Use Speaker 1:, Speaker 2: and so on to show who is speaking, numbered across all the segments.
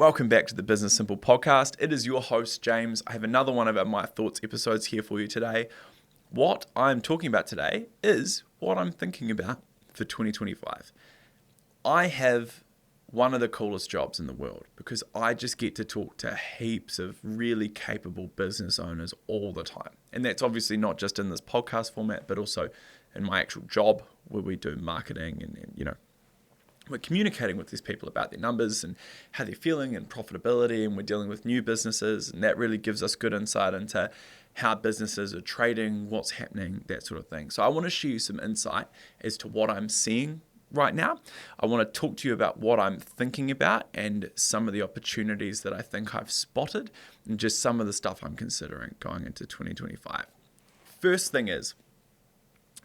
Speaker 1: Welcome back to the Business Simple podcast. It is your host, James. I have another one of our My Thoughts episodes here for you today. What I'm talking about today is what I'm thinking about for 2025. I have one of the coolest jobs in the world because I just get to talk to heaps of really capable business owners all the time. And that's obviously not just in this podcast format, but also in my actual job where we do marketing and we're communicating with these people about their numbers and how they're feeling and profitability, and we're dealing with new businesses, and that really gives us good insight into how businesses are trading, what's happening, that sort of thing. So I want to share you some insight as to what I'm seeing right now. I want to talk to you about what I'm thinking about and some of the opportunities that I think I've spotted and just some of the stuff I'm considering going into 2025. First thing is,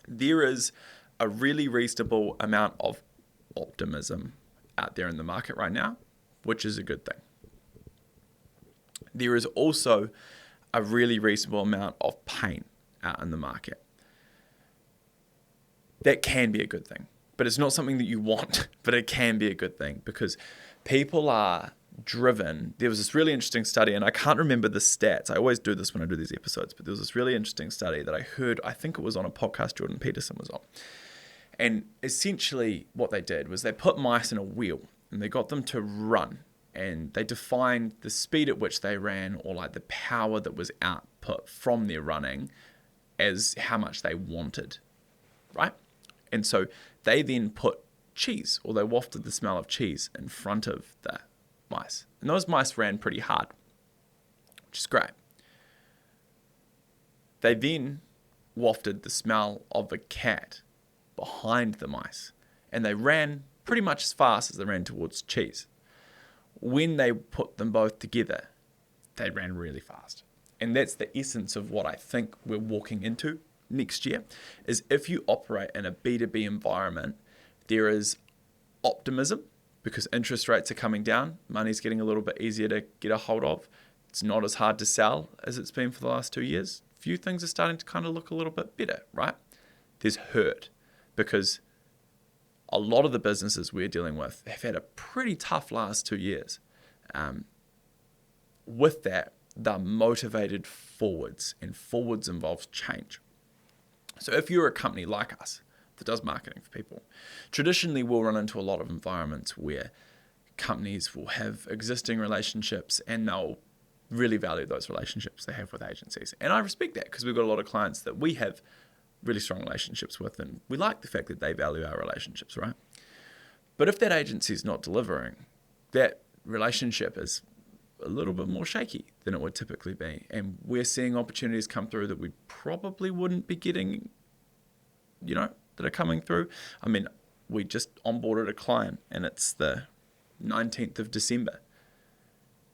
Speaker 1: there is a really reasonable amount of optimism out there in the market right now, which is a good thing. There is also a really reasonable amount of pain out in the market. That can be a good thing, but it's not something that you want, but it can be a good thing because people are driven. There was this really interesting study, and I can't remember the stats. I always do this when I do these episodes, but there was this really interesting study that I heard, I think it was on a podcast Jordan Peterson was on. And essentially what they did was they put mice in a wheel and they got them to run, and they defined the speed at which they ran, or like the power that was output from their running, as how much they wanted, right? And so they then put cheese, or they wafted the smell of cheese in front of the mice. And those mice ran pretty hard, which is great. They then wafted the smell of a cat behind the mice, and they ran pretty much as fast as they ran towards cheese. When they put them both together, they ran really fast. And that's the essence of what I think we're walking into next year, is if you operate in a B2B environment, there is optimism because interest rates are coming down, money's getting a little bit easier to get a hold of, it's not as hard to sell as it's been for the last 2 years. A few things are starting to kind of look a little bit better, right? There's hurt, because a lot of the businesses we're dealing with have had a pretty tough last 2 years. With that, they're motivated forwards, and forwards involves change. So if you're a company like us that does marketing for people, traditionally we'll run into a lot of environments where companies will have existing relationships and they'll really value those relationships they have with agencies. And I respect that because we've got a lot of clients that we have really strong relationships with, and we like the fact that they value our relationships, right? But if that agency is not delivering, that relationship is a little bit more shaky than it would typically be, and we're seeing opportunities come through that we probably wouldn't be getting, that are coming through. I mean, we just onboarded a client and it's the 19th of December.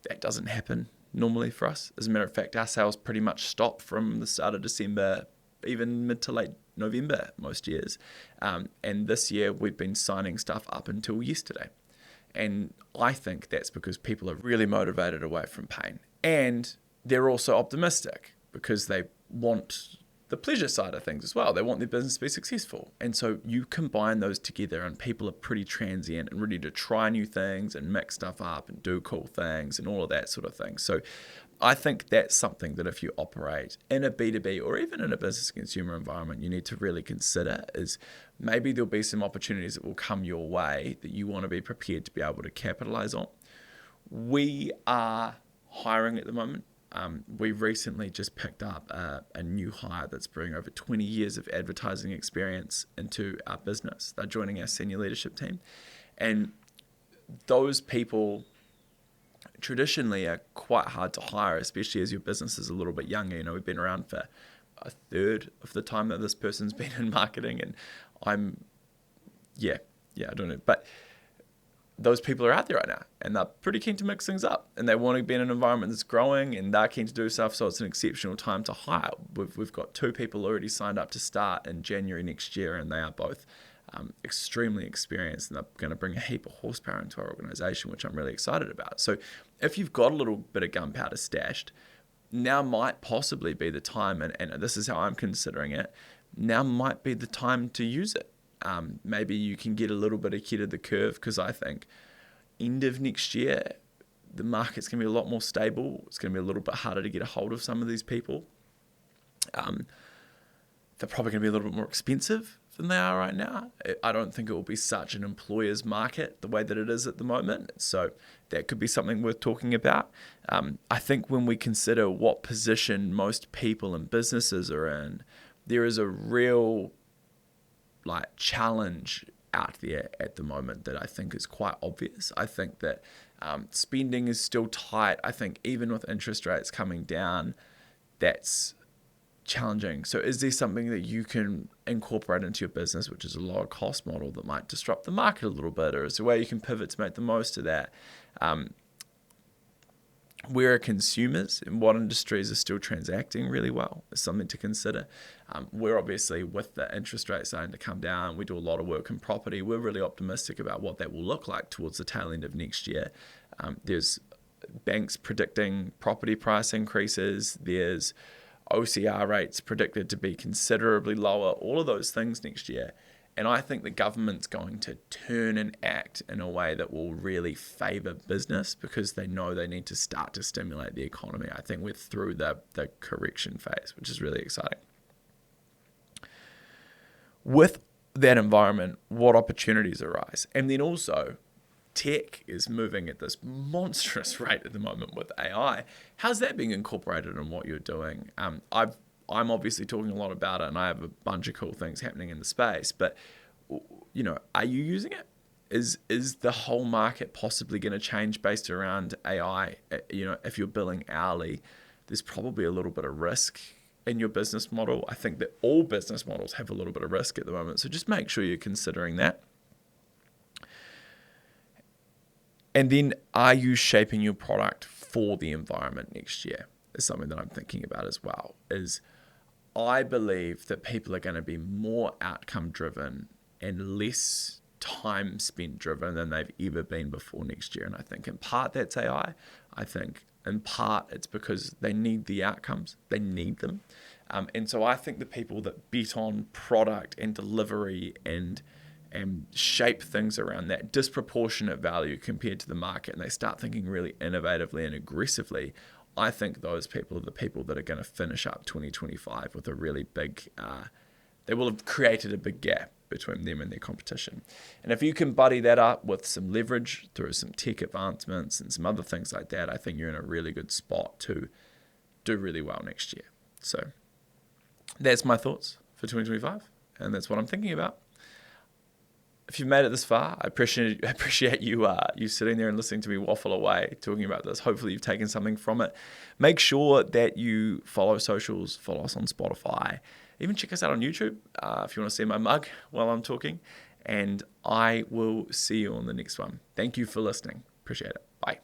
Speaker 1: That doesn't happen normally for us. As a matter of fact, our sales pretty much stop from the start of December, even mid to late November most years. And this year we've been signing stuff up until yesterday. And I think that's because people are really motivated away from pain. And they're also optimistic because they want the pleasure side of things as well. They want their business to be successful. And so you combine those together and people are pretty transient and ready to try new things and mix stuff up and do cool things and all of that sort of thing. So I think that's something that if you operate in a B2B or even in a business consumer environment, you need to really consider, is maybe there'll be some opportunities that will come your way that you want to be prepared to be able to capitalize on. We are hiring at the moment. We recently just picked up a new hire that's bringing over 20 years of advertising experience into our business. They're joining our senior leadership team. And those people traditionally are quite hard to hire, especially as your business is a little bit younger. We've been around for a third of the time that this person's been in marketing, and I don't know. But those people are out there right now, and they're pretty keen to mix things up, and they want to be in an environment that's growing, and they're keen to do stuff, so it's an exceptional time to hire. We've got 2 people already signed up to start in January next year, and they are both extremely experienced, and they're going to bring a heap of horsepower into our organization, which I'm really excited about. So if you've got a little bit of gunpowder stashed, now might possibly be the time, and this is how I'm considering it, now might be the time to use it. Maybe you can get a little bit ahead of the curve, because I think end of next year, the market's going to be a lot more stable. It's going to be a little bit harder to get a hold of some of these people. They're probably going to be a little bit more expensive than they are right now. I don't think it will be such an employer's market the way that it is at the moment. So that could be something worth talking about. I think when we consider what position most people and businesses are in, there is a real challenge out there at the moment that I think is quite obvious. I think that spending is still tight. I think even with interest rates coming down, that's challenging. So is there something that you can incorporate into your business, which is a lower cost model that might disrupt the market a little bit, or is there a way you can pivot to make the most of that? Where are consumers and what industries are still transacting really well is something to consider. We're obviously, with the interest rate starting to come down, we do a lot of work in property. We're really optimistic about what that will look like towards the tail end of next year. There's banks predicting property price increases. There's OCR rates predicted to be considerably lower, all of those things next year. And I think the government's going to turn and act in a way that will really favour business because they know they need to start to stimulate the economy. I think we're through the correction phase, which is really exciting. With that environment, what opportunities arise? And then also, tech is moving at this monstrous rate at the moment with AI. How's that being incorporated in what you're doing? I'm obviously talking a lot about it, and I have a bunch of cool things happening in the space. But are you using it? Is the whole market possibly going to change based around AI? If you're billing hourly, there's probably a little bit of risk in your business model. I think that all business models have a little bit of risk at the moment. So just make sure you're considering that. And then, are you shaping your product for the environment next year? Is something that I'm thinking about as well. I believe that people are going to be more outcome driven and less time spent driven than they've ever been before next year. And I think in part that's AI. I think in part it's because they need the outcomes. They need them. And so I think the people that bet on product and delivery and shape things around that disproportionate value compared to the market, and they start thinking really innovatively and aggressively, I think those people are the people that are going to finish up 2025 with a really big, they will have created a big gap between them and their competition. And if you can buddy that up with some leverage through some tech advancements and some other things like that, I think you're in a really good spot to do really well next year. So that's my thoughts for 2025, and that's what I'm thinking about. If you've made it this far, I appreciate you sitting there and listening to me waffle away talking about this. Hopefully you've taken something from it. Make sure that you follow socials, follow us on Spotify, even check us out on YouTube if you want to see my mug while I'm talking. And I will see you on the next one. Thank you for listening. Appreciate it. Bye.